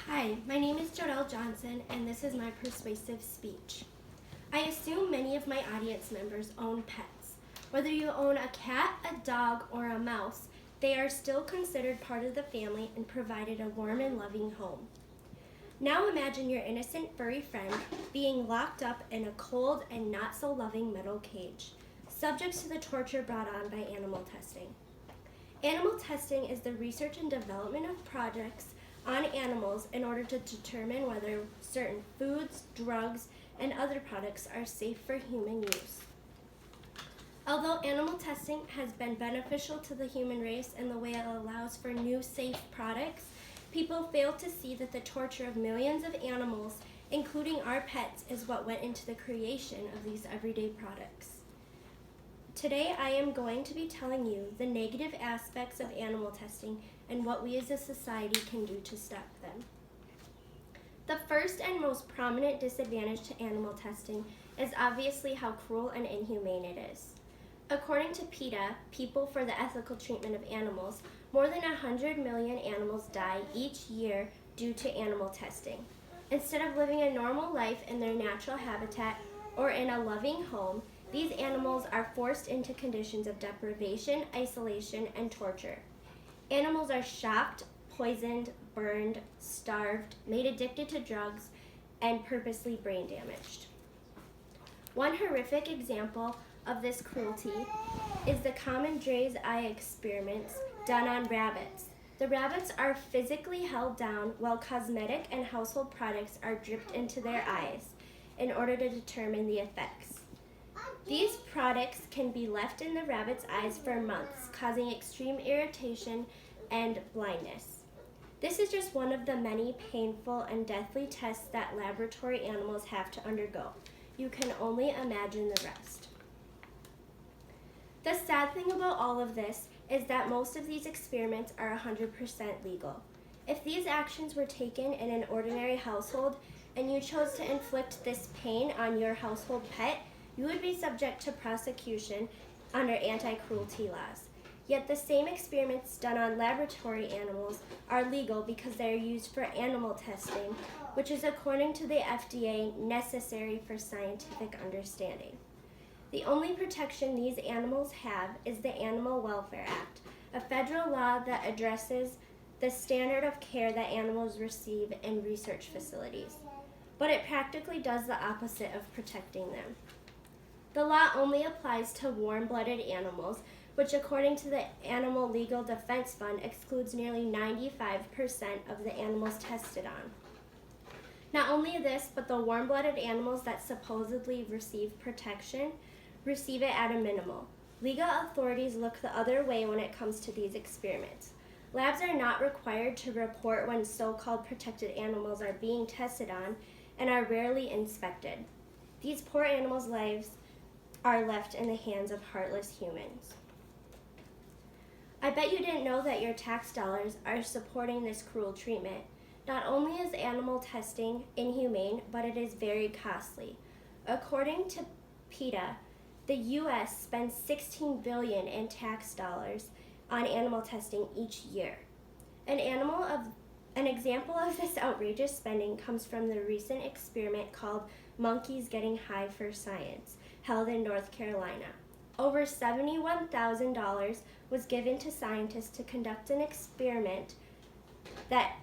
Hi, my name is Jodell Johnson, and this is my persuasive speech. I assume many of my audience members own pets. Whether you own a cat, a dog, or a mouse, they are still considered part of the family and provided a warm and loving home. Now imagine your innocent furry friend being locked up in a cold and not so loving metal cage, subject to the torture brought on by animal testing. Animal testing is the research and development of projects on animals in order to determine whether certain foods, drugs, and other products are safe for human use. Although animal testing has been beneficial to the human race in the way it allows for new safe products, people fail to see that the torture of millions of animals, including our pets, is what went into the creation of these everyday products. Today I am going to be telling you the negative aspects of animal testing and what we as a society can do to stop them. The first and most prominent disadvantage to animal testing is obviously how cruel and inhumane it is. According to PETA, People for the Ethical Treatment of Animals, more than 100 million animals die each year due to animal testing. Instead of living a normal life in their natural habitat or in a loving home, these animals are forced into conditions of deprivation, isolation, and torture. Animals are shocked, poisoned, burned, starved, made addicted to drugs, and purposely brain damaged. One horrific example of this cruelty is the common Dre's eye experiments done on rabbits. The rabbits are physically held down while cosmetic and household products are dripped into their eyes in order to determine the effects. These products can be left in the rabbit's eyes for months, causing extreme irritation and blindness. This is just one of the many painful and deathly tests that laboratory animals have to undergo. You can only imagine the rest. The sad thing about all of this is that most of these experiments are 100% legal. If these actions were taken in an ordinary household and you chose to inflict this pain on your household pet, you would be subject to prosecution under anti-cruelty laws. Yet the same experiments done on laboratory animals are legal because they are used for animal testing, which is, according to the FDA, necessary for scientific understanding. The only protection these animals have is the Animal Welfare Act, a federal law that addresses the standard of care that animals receive in research facilities. But it practically does the opposite of protecting them. The law only applies to warm-blooded animals, which according to the Animal Legal Defense Fund excludes nearly 95% of the animals tested on. Not only this, but the warm-blooded animals that supposedly receive protection receive it at a minimal. Legal authorities look the other way when it comes to these experiments. Labs are not required to report when so-called protected animals are being tested on and are rarely inspected. These poor animals' lives are left in the hands of heartless humans. I bet you didn't know that your tax dollars are supporting this cruel treatment. Not only is animal testing inhumane, but it is very costly. According to PETA, the U.S. spends $16 billion in tax dollars on animal testing each year. An example of this outrageous spending comes from the recent experiment called Monkeys Getting High for Science, held in North Carolina. Over $71,000 was given to scientists to conduct an experiment that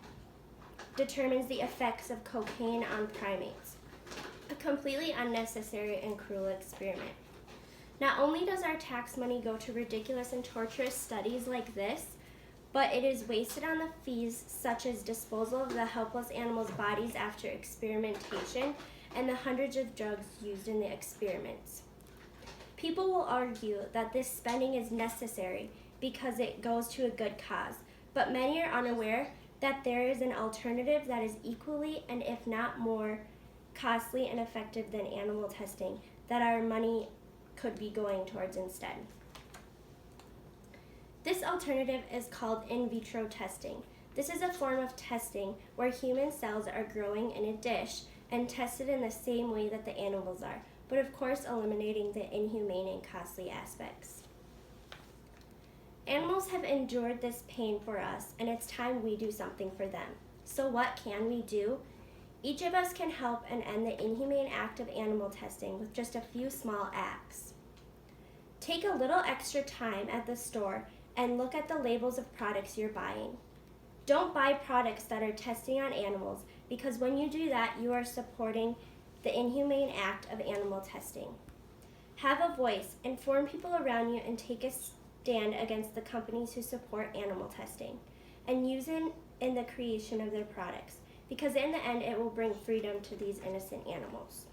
determines the effects of cocaine on primates. A completely unnecessary and cruel experiment. Not only does our tax money go to ridiculous and torturous studies like this, but it is wasted on the fees such as disposal of the helpless animals' bodies after experimentation and the hundreds of drugs used in the experiments. People will argue that this spending is necessary because it goes to a good cause, but many are unaware that there is an alternative that is equally and if not more costly and effective than animal testing that our money could be going towards instead. This alternative is called in vitro testing. This is a form of testing where human cells are growing in a dish and tested in the same way that the animals are, but of course eliminating the inhumane and costly aspects. Animals have endured this pain for us, and it's time we do something for them. So what can we do? Each of us can help and end the inhumane act of animal testing with just a few small acts. Take a little extra time at the store and look at the labels of products you're buying. Don't buy products that are testing on animals, because when you do that, you are supporting the inhumane act of animal testing. Have a voice, inform people around you, and take a stand against the companies who support animal testing and use it in the creation of their products, because in the end it will bring freedom to these innocent animals.